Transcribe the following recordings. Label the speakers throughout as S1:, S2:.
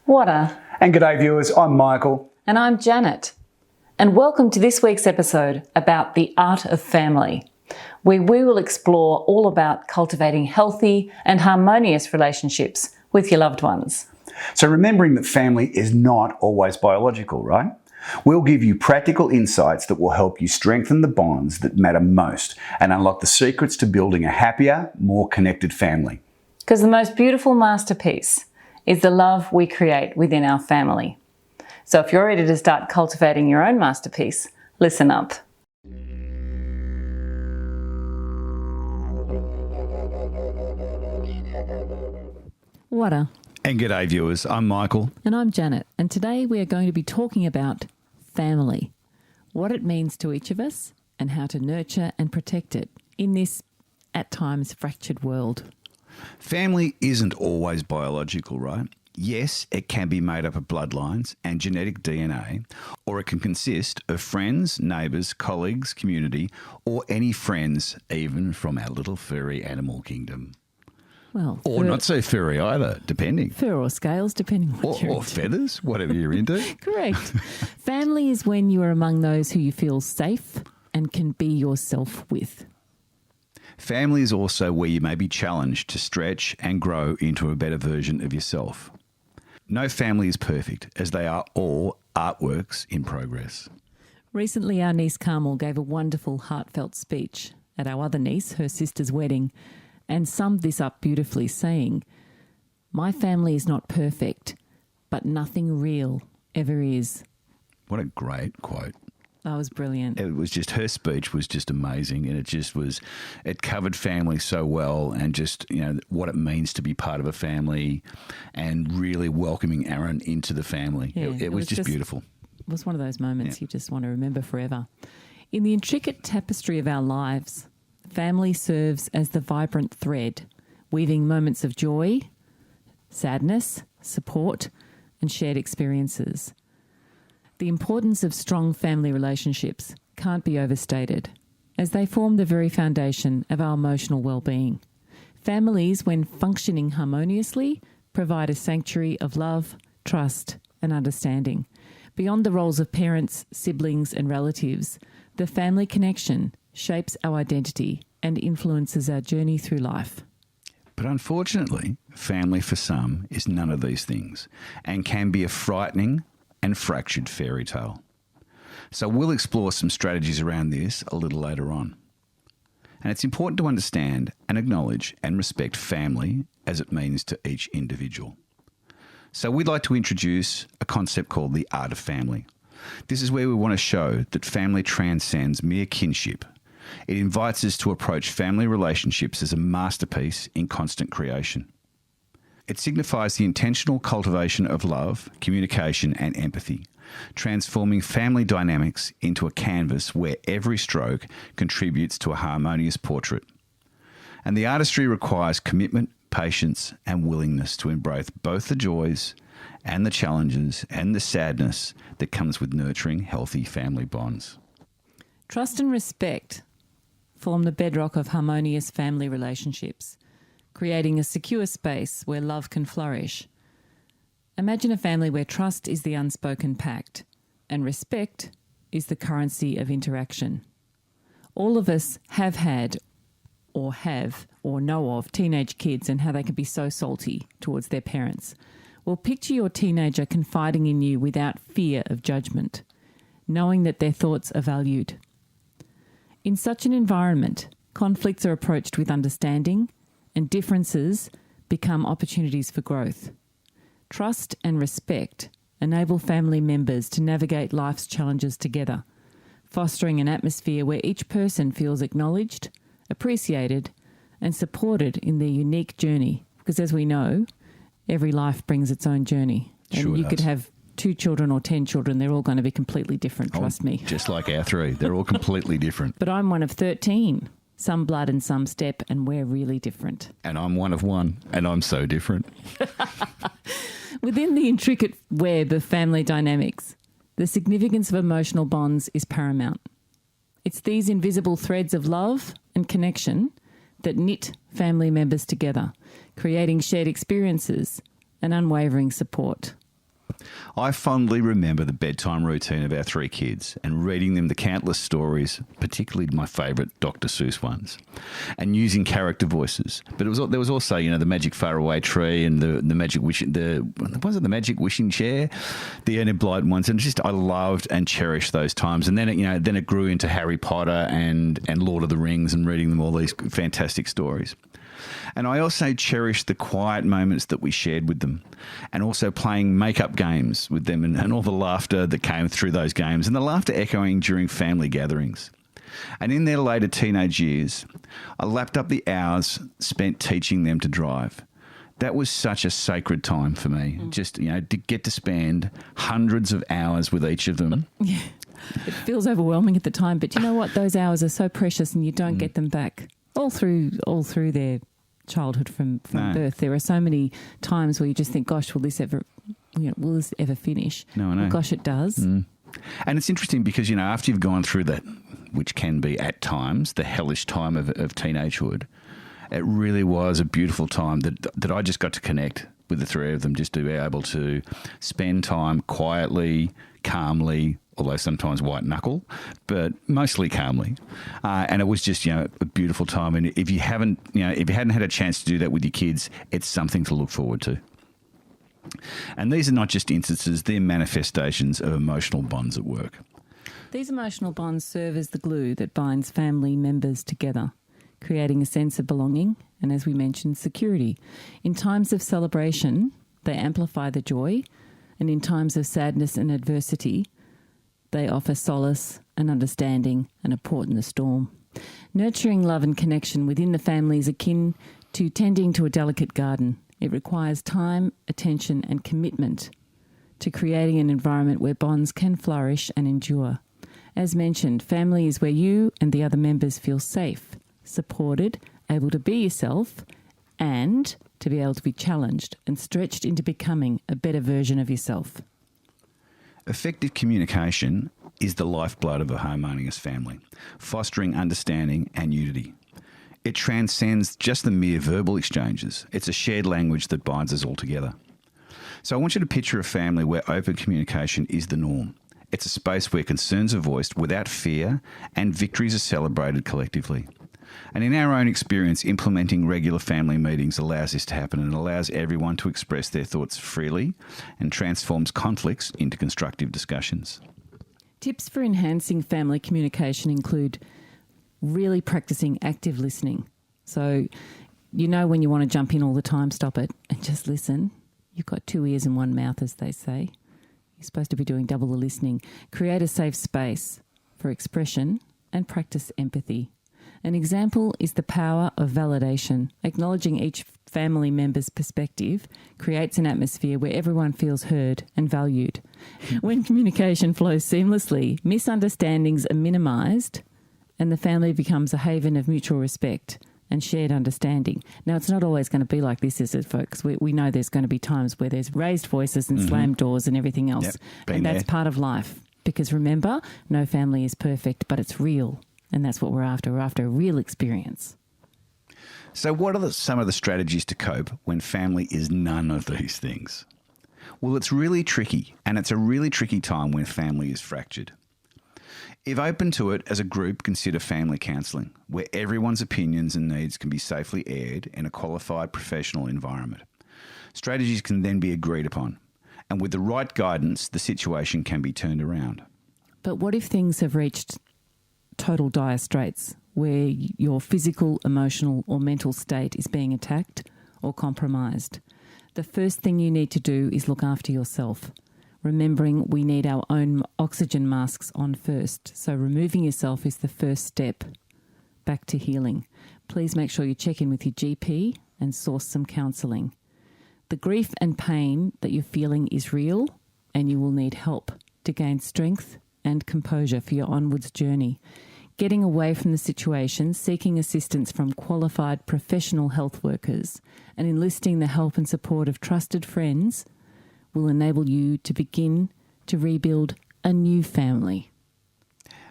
S1: Whata?
S2: And g'day viewers, I'm Michael.
S1: And I'm Janet. And welcome to this week's episode about the art of family, where we will explore all about cultivating healthy and harmonious relationships with your loved ones.
S2: So remembering that family is not always biological, right? We'll give you practical insights that will help you strengthen the bonds that matter most and unlock the secrets to building a happier, more connected family.
S1: Because the most beautiful masterpiece is the love we create within our family. So if you're ready to start cultivating your own masterpiece, listen up. Whata?
S2: And g'day viewers, I'm Michael.
S1: And I'm Janet. And today we are going to be talking about family, what it means to each of us and how to nurture and protect it in this, at times, fractured world.
S3: Family isn't always biological, right? Yes, it can be made up of bloodlines and genetic DNA, or it can consist of friends, neighbours, colleagues, community, or any friends, even from our little furry animal kingdom.
S1: Well,
S3: or not so furry either, depending.
S1: Fur or scales, depending on what you're
S3: or
S1: into.
S3: feathers, whatever you're into.
S1: Correct. Family is when you are among those who you feel safe and can be yourself with.
S3: Family is also where you may be challenged to stretch and grow into a better version of yourself. No family is perfect, as they are all artworks in progress.
S1: Recently, our niece Carmel gave a wonderful, heartfelt speech at our other niece, her sister's wedding, and summed this up beautifully, saying, "My family is not perfect, but nothing real ever is."
S3: What a great quote.
S1: That was brilliant.
S3: It was just, her speech was just amazing, and it covered family so well, and just, you know, what it means to be part of a family and really welcoming Aaron into the family.
S1: Yeah,
S3: it was just beautiful.
S1: It was one of those moments you just want to remember forever. In the intricate tapestry of our lives, family serves as the vibrant thread, weaving moments of joy, sadness, support, and shared experiences. The importance of strong family relationships can't be overstated, as they form the very foundation of our emotional well-being. Families, when functioning harmoniously, provide a sanctuary of love, trust, and understanding. Beyond the roles of parents, siblings, and relatives, the family connection shapes our identity and influences our journey through life.
S3: But unfortunately, family for some is none of these things, and can be a frightening and fractured fairy tale. So we'll explore some strategies around this a little later on. And it's important to understand and acknowledge and respect family as it means to each individual. So we'd like to introduce a concept called the art of family. This is where we want to show that family transcends mere kinship. It invites us to approach family relationships as a masterpiece in constant creation. It signifies the intentional cultivation of love, communication, and empathy, transforming family dynamics into a canvas where every stroke contributes to a harmonious portrait. And the artistry requires commitment, patience, and willingness to embrace both the joys and the challenges and the sadness that comes with nurturing healthy family bonds.
S1: Trust and respect form the bedrock of harmonious family relationships, creating a secure space where love can flourish. Imagine a family where trust is the unspoken pact and respect is the currency of interaction. All of us have had or know of teenage kids and how they can be so salty towards their parents. Well, picture your teenager confiding in you without fear of judgment, knowing that their thoughts are valued. In such an environment, conflicts are approached with understanding, and differences become opportunities for growth. Trust and respect enable family members to navigate life's challenges together, fostering an atmosphere where each person feels acknowledged, appreciated, and supported in their unique journey. Because as we know, every life brings its own journey. And
S3: Sure
S1: you
S3: does.
S1: could have 2 children or 10 children, they're all going to be completely different, trust me.
S3: Just like our three. They're all completely different.
S1: But I'm one of 13. Some blood and some step, and we're really different.
S3: And I'm one of one, and I'm so different.
S1: Within the intricate web of family dynamics, the significance of emotional bonds is paramount. It's these invisible threads of love and connection that knit family members together, creating shared experiences and unwavering support.
S3: I fondly remember the bedtime routine of our 3 kids and reading them the countless stories, particularly my favourite Dr. Seuss ones, and using character voices. But there was also, the magic faraway tree and the magic the magic wishing chair, the Enid Blyton ones, and I loved and cherished those times. And then it grew into Harry Potter and Lord of the Rings and reading them all these fantastic stories. And I also cherished the quiet moments that we shared with them, and also playing make-up games with them and all the laughter that came through those games and the laughter echoing during family gatherings. And in their later teenage years, I lapped up the hours spent teaching them to drive. That was such a sacred time for me, just, to get to spend hundreds of hours with each of them.
S1: Yeah, it feels overwhelming at the time, but you know what? Those hours are so precious and you don't get them back. All through their childhood from birth. There are so many times where you just think, gosh, will this ever finish?
S3: No, I know.
S1: Well, gosh, it does.
S3: And it's interesting because, after you've gone through that, which can be at times the hellish time of teenagehood, it really was a beautiful time that I just got to connect with the 3 of them, just to be able to spend time quietly, calmly, although sometimes white knuckle, but mostly calmly. And it was just, a beautiful time. And if you hadn't had a chance to do that with your kids, it's something to look forward to. And these are not just instances, they're manifestations of emotional bonds at work.
S1: These emotional bonds serve as the glue that binds family members together, creating a sense of belonging and, as we mentioned, security. In times of celebration, they amplify the joy, and in times of sadness and adversity, they offer solace and understanding and a port in the storm. Nurturing love and connection within the family is akin to tending to a delicate garden. It requires time, attention and commitment to creating an environment where bonds can flourish and endure. As mentioned, family is where you and the other members feel safe, supported, able to be yourself, and to be able to be challenged and stretched into becoming a better version of yourself.
S3: Effective communication is the lifeblood of a harmonious family, fostering understanding and unity. It transcends just the mere verbal exchanges. It's a shared language that binds us all together. So I want you to picture a family where open communication is the norm. It's a space where concerns are voiced without fear and victories are celebrated collectively. And in our own experience, implementing regular family meetings allows this to happen and allows everyone to express their thoughts freely and transforms conflicts into constructive discussions.
S1: Tips for enhancing family communication include really practicing active listening. So, when you want to jump in all the time, stop it and just listen. You've got 2 ears and 1 mouth, as they say. You're supposed to be doing double the listening. Create a safe space for expression and practice empathy. An example is the power of validation. Acknowledging each family member's perspective creates an atmosphere where everyone feels heard and valued. When communication flows seamlessly, misunderstandings are minimised and the family becomes a haven of mutual respect and shared understanding. Now, it's not always going to be like this, is it, folks? We know there's going to be times where there's raised voices and slammed doors and everything else.
S3: Yep,
S1: and that's part of life. Because remember, no family is perfect, but it's real. And that's what we're after. We're after a real experience.
S3: So what are some of the strategies to cope when family is none of these things? Well, it's really tricky, and it's a really tricky time when family is fractured. If open to it, as a group, consider family counselling, where everyone's opinions and needs can be safely aired in a qualified professional environment. Strategies can then be agreed upon, and with the right guidance, the situation can be turned around.
S1: But what if things have reached total dire straits, where your physical, emotional or mental state is being attacked or compromised? The first thing you need to do is look after yourself, remembering we need our own oxygen masks on first. So removing yourself is the first step back to healing. Please make sure you check in with your GP and source some counselling. The grief and pain that you're feeling is real, and you will need help to gain strength and composure for your onwards journey. Getting away from the situation, seeking assistance from qualified professional health workers, and enlisting the help and support of trusted friends will enable you to begin to rebuild a new family.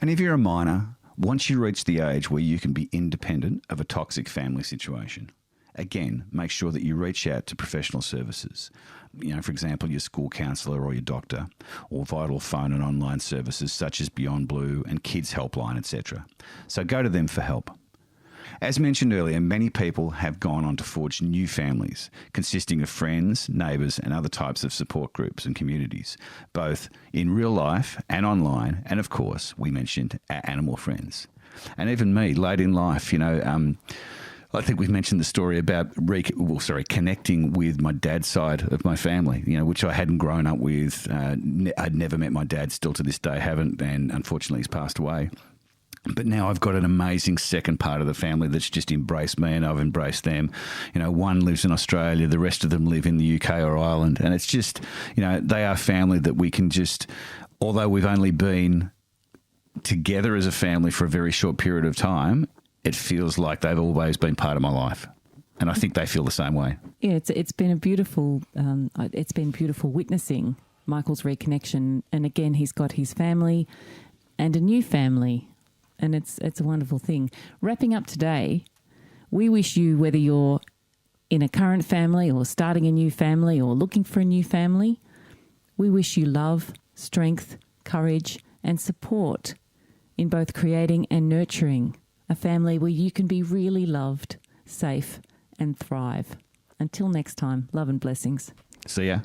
S3: And if you're a minor, once you reach the age where you can be independent of a toxic family situation, again, make sure that you reach out to professional services. For example, your school counsellor or your doctor, or vital phone and online services such as Beyond Blue and Kids Helpline, etc. So go to them for help. As mentioned earlier, many people have gone on to forge new families consisting of friends, neighbours and other types of support groups and communities, both in real life and online, and of course, we mentioned our animal friends. And even me, late in life, I think we've mentioned the story about connecting with my dad's side of my family, which I hadn't grown up with. I'd never met my dad, still to this day haven't, and unfortunately he's passed away. But now I've got an amazing second part of the family that's just embraced me and I've embraced them. One lives in Australia, the rest of them live in the UK or Ireland. And it's just, they are family that we can just, although we've only been together as a family for a very short period of time, it feels like they've always been part of my life. And I think they feel the same way.
S1: Yeah, it's been beautiful witnessing Michael's reconnection. And again, he's got his family and a new family. And it's a wonderful thing. Wrapping up today, we wish you, whether you're in a current family or starting a new family or looking for a new family, we wish you love, strength, courage and support in both creating and nurturing a family where you can be really loved, safe and thrive. Until next time, love and blessings.
S3: See ya.